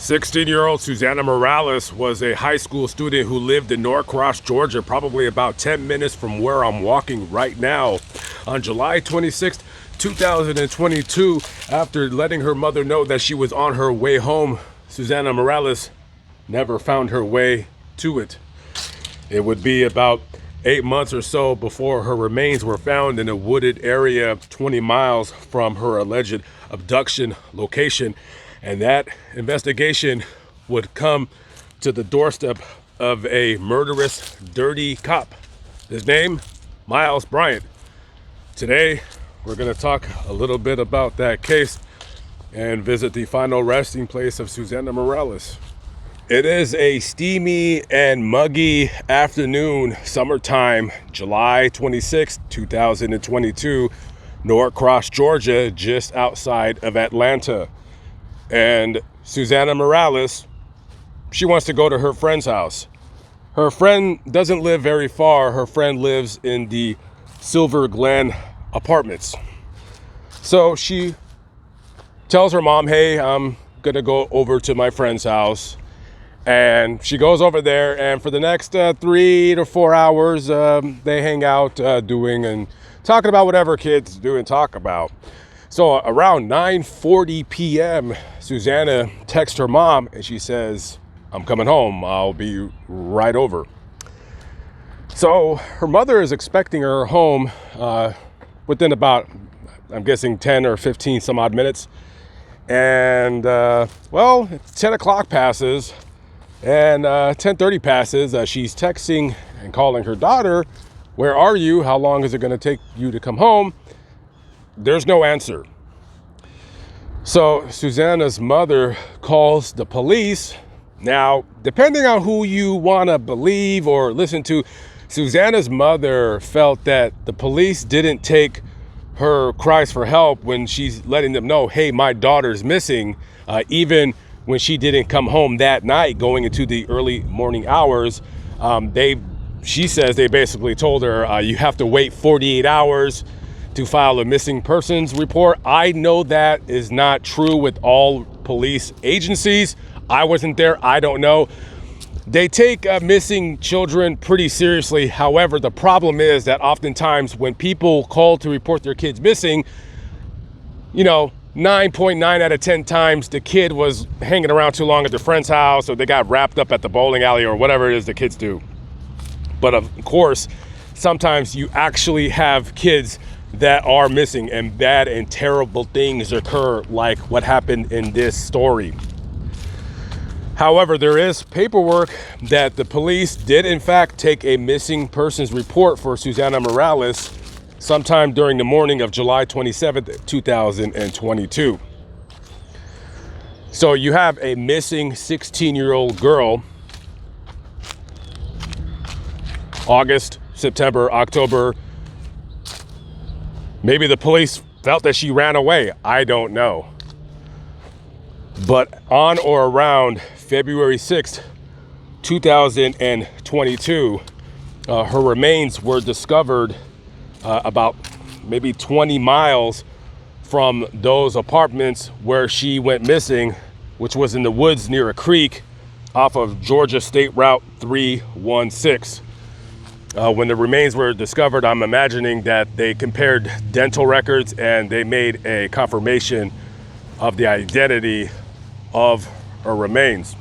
16-year-old Susanna Morales was a high school student who lived in Norcross, Georgia, probably about 10 minutes from where I'm walking right now. On July 26, 2022, after letting her mother know that she was on her way home, Susanna Morales never found her way to it. It would be about 8 months or so before her remains were found in a wooded area 20 miles from her alleged abduction location. And that investigation would come to the doorstep of a murderous, dirty cop. His name, Miles Bryant. Today, we're going to talk a little bit about that case and visit the final resting place of Susanna Morales. It is a steamy and muggy afternoon, summertime, July 26, 2022, Norcross, Georgia, just outside of Atlanta. And Susanna Morales, she wants to go to her friend's house. Her friend doesn't live very far. Her friend lives in the Silver Glen apartments. So she tells her mom, hey, I'm gonna go over to my friend's house. And she goes over there, and for the next 3 to 4 hours, they hang out doing and talking about whatever kids do and talk about. So around 9:40 p.m., Susanna texts her mom and she says, I'm coming home. I'll be right over. So her mother is expecting her home within about, I'm guessing 10 or 15 some odd minutes. And 10 o'clock passes and 10:30 passes. She's texting and calling her daughter, where are you? How long is it going to take you to come home? There's no answer. So Susanna's mother calls the police. Now, depending on who you want to believe or listen to, Susanna's mother felt that the police didn't take her cries for help when she's letting them know, hey, my daughter's missing, even when she didn't come home that night going into the early morning hours. She says they basically told her, you have to wait 48 hours to file a missing persons report. I know that is not true with all police agencies. I wasn't there, I don't know. They take missing children pretty seriously. However, the problem is that oftentimes when people call to report their kids missing, 9.9 out of 10 times the kid was hanging around too long at their friend's house, or they got wrapped up at the bowling alley, or whatever it is the kids do. But of course, sometimes you actually have kids that are missing, and bad and terrible things occur, like what happened in this story. However, there is paperwork that the police did in fact take a missing persons report for Susanna Morales sometime during the morning of July 27th, 2022. So you have a missing 16-year-old girl. August, September, October. Maybe the police felt that she ran away. I don't know. But on or around February 6th, 2022, her remains were discovered about maybe 20 miles from those apartments where she went missing, which was in the woods near a creek off of Georgia State Route 316. When the remains were discovered, I'm imagining that they compared dental records and they made a confirmation of the identity of her remains.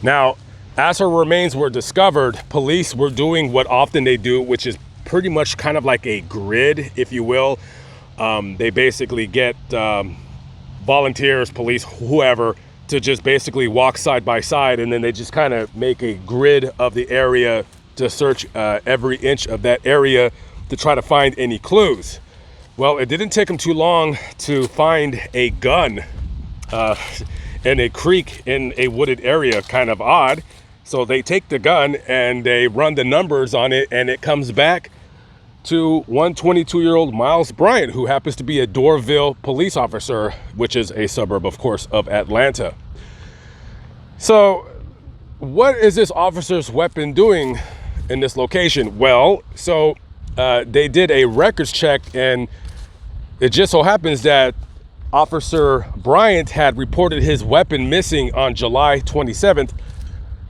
Now, as her remains were discovered, police were doing what often they do, which is pretty much kind of like a grid, if you will. They basically get volunteers, police, whoever, to just basically walk side by side, and then they just kind of make a grid of the area to search every inch of that area to try to find any clues. Well, it didn't take them too long to find a gun in a creek in a wooded area. Kind of odd. So they take the gun and they run the numbers on it, and it comes back to one 22-year-old Miles Bryant, who happens to be a Doraville police officer, which is a suburb, of course, of Atlanta. So what is this officer's weapon doing in this location? Well, so they did a records check, and it just so happens that Officer Bryant had reported his weapon missing on July 27th,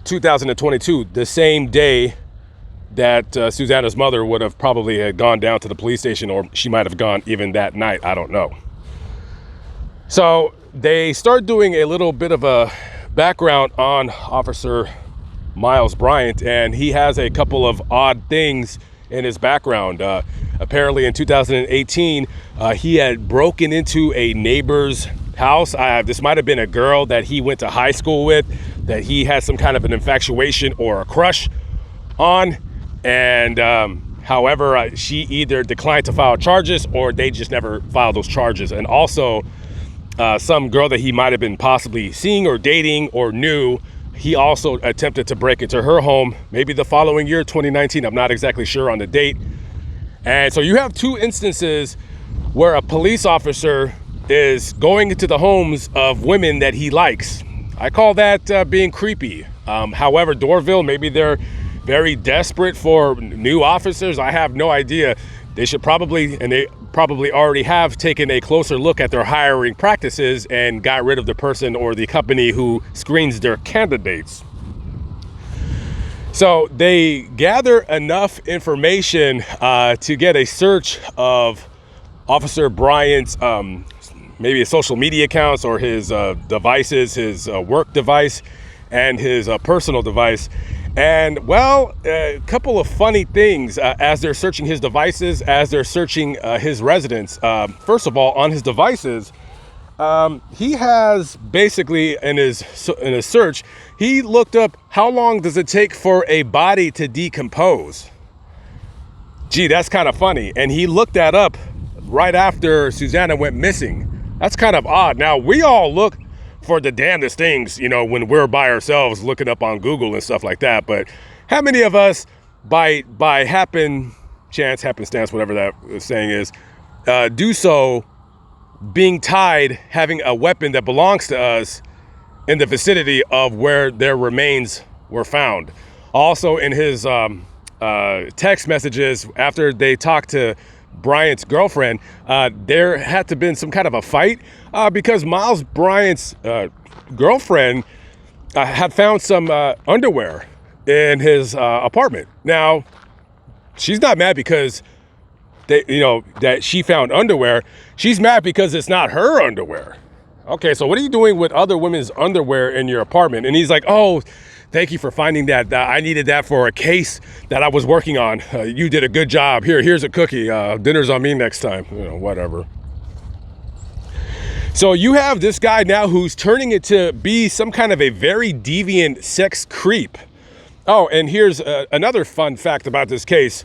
2022, the same day that Susanna's mother would have probably had gone down to the police station, or she might have gone even that night. I don't know. So they start doing a little bit of a background on Officer Miles Bryant, and he has a couple of odd things in his background. Apparently in 2018, he had broken into a neighbor's house. This might have been a girl that he went to high school with, that he had some kind of an infatuation or a crush on. And however, she either declined to file charges, or they just never filed those charges. And also some girl that he might have been possibly seeing or dating or knew, he also attempted to break into her home maybe the following year, 2019. I'm not exactly sure on the date. And so you have two instances where a police officer is going into the homes of women that he likes. I call that being creepy. However, Dorville, maybe they're very desperate for new officers. I have no idea. They should probably, and they probably already have, taken a closer look at their hiring practices and got rid of the person or the company who screens their candidates. So they gather enough information to get a search of Officer Bryant's maybe his social media accounts or his devices, his work device and his personal device. And well, a couple of funny things as they're searching his devices, as they're searching his residence. First of all, on his devices, he has basically in his search, he looked up how long does it take for a body to decompose. Gee, that's kind of funny. And he looked that up right after Susanna went missing. That's kind of odd. Now, we all look for the damnedest things, you know, when we're by ourselves looking up on Google and stuff like that. But how many of us by happenstance, whatever that saying is, do so being tied, having a weapon that belongs to us in the vicinity of where their remains were found? Also in his text messages after they talked to Bryant's girlfriend, there had to have been some kind of a fight because Miles Bryant's girlfriend had found some underwear in his apartment. Now, she's not mad because that she found underwear. She's mad because it's not her underwear. Okay, so what are you doing with other women's underwear in your apartment? And he's like, oh, thank you for finding that. I needed that for a case that I was working on. You did a good job. Here's a cookie. Dinner's on me next time. Whatever. So you have this guy now who's turning it to be some kind of a very deviant sex creep. Oh, and here's another fun fact about this case.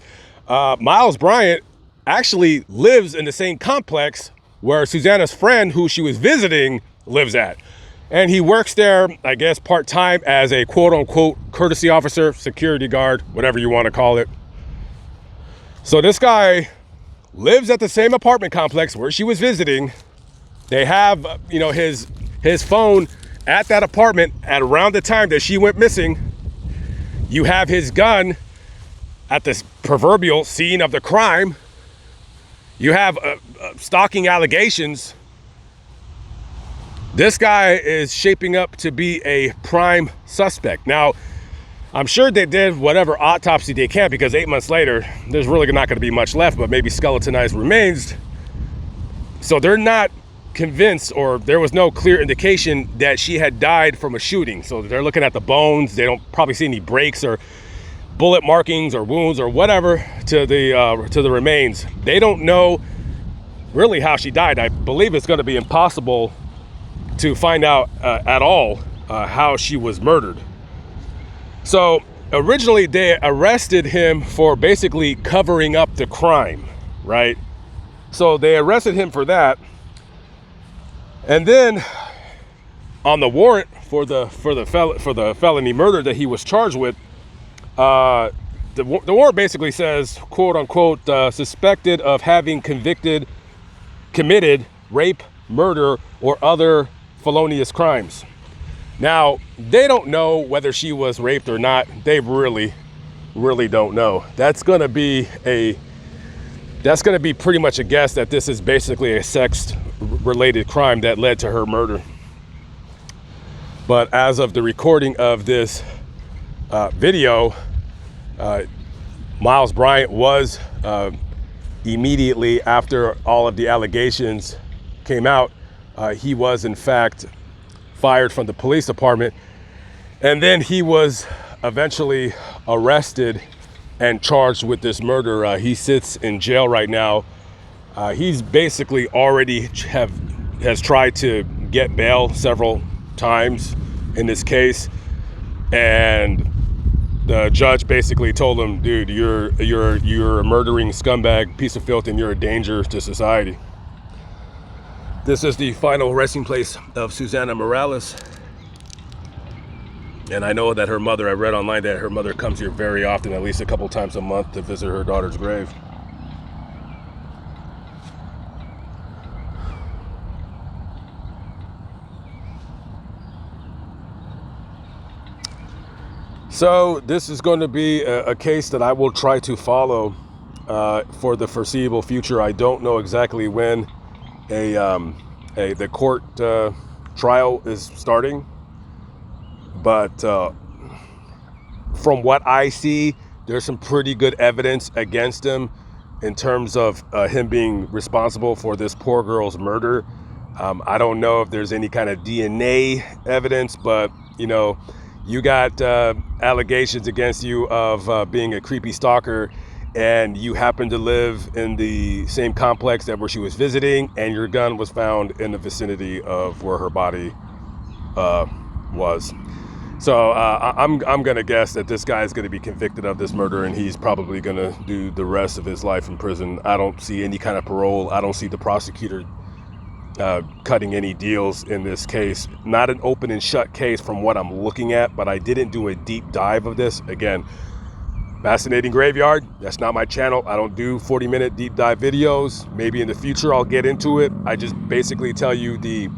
Miles Bryant actually lives in the same complex where Susanna's friend, who she was visiting, lives at. And he works there, I guess, part-time as a quote-unquote courtesy officer, security guard, whatever you want to call it. So this guy lives at the same apartment complex where she was visiting. They have, his phone at that apartment at around the time that she went missing. You have his gun at this proverbial scene of the crime. You have stalking allegations. This guy is shaping up to be a prime suspect. Now, I'm sure they did whatever autopsy they can, because 8 months later, there's really not going to be much left, but maybe skeletonized remains. So they're not convinced, or there was no clear indication that she had died from a shooting. So they're looking at the bones. They don't probably see any breaks or bullet markings or wounds or whatever to the remains. They don't know really how she died. I believe it's going to be impossible to find out at all how she was murdered. So originally they arrested him for basically covering up the crime, right? So they arrested him for that. And then on the warrant for the felony murder that he was charged with, the warrant basically says, quote unquote, suspected of having committed rape, murder, or other felonious crimes. Now, they don't know whether she was raped or not. They really don't know. That's going to be pretty much a guess that this is basically a sex related crime that led to her murder. But as of the recording of this video, Miles Bryant was immediately after all of the allegations came out, he was in fact fired from the police department, and then he was eventually arrested and charged with this murder. He sits in jail right now. He's basically already has tried to get bail several times in this case, and the judge basically told him, dude, you're a murdering scumbag, piece of filth, and you're a danger to society. This is the final resting place of Susana Morales. And I know that her mother, I read online that her mother comes here very often, at least a couple times a month, to visit her daughter's grave. So this is going to be a case that I will try to follow for the foreseeable future. I don't know exactly when the court trial is starting, but from what I see, there's some pretty good evidence against him in terms of him being responsible for this poor girl's murder. I don't know if there's any kind of DNA evidence, but you got allegations against you of being a creepy stalker, and you happen to live in the same complex that where she was visiting, and your gun was found in the vicinity of where her body was. So I'm gonna guess that this guy is gonna be convicted of this murder, and he's probably gonna do the rest of his life in prison. I don't see any kind of parole. I don't see the prosecutor cutting any deals in this case. Not an open and shut case from what I'm looking at, but I didn't do a deep dive of this. Again, Fascinating Graveyard, that's not my channel. I don't do 40-minute deep dive videos. Maybe in the future I'll get into it. I just basically tell you the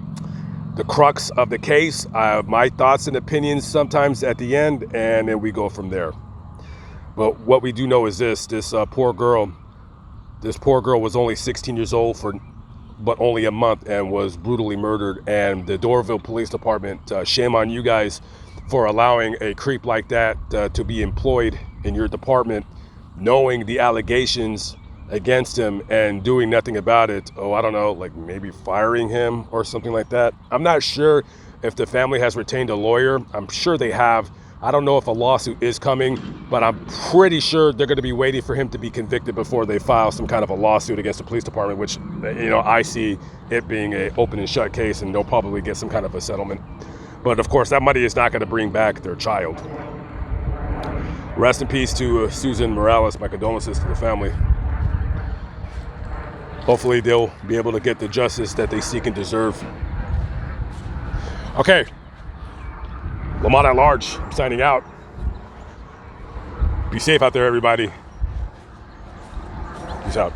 crux of the case, my thoughts and opinions sometimes at the end, and then we go from there. But what we do know is this poor girl was only 16 years old but only a month, and was brutally murdered. And the Doraville Police Department, shame on you guys for allowing a creep like that to be employed in your department, knowing the allegations against him and doing nothing about it. Oh, I don't know, like maybe firing him or something like that. I'm not sure if the family has retained a lawyer. I'm sure they have. I don't know if a lawsuit is coming, but I'm pretty sure they're going to be waiting for him to be convicted before they file some kind of a lawsuit against the police department, which, I see it being an open and shut case, and they'll probably get some kind of a settlement. But of course, that money is not going to bring back their child. Rest in peace to Susan Morales. My condolences to the family. Hopefully they'll be able to get the justice that they seek and deserve. Okay. Lamont at large, I'm signing out. Be safe out there, everybody. Peace out.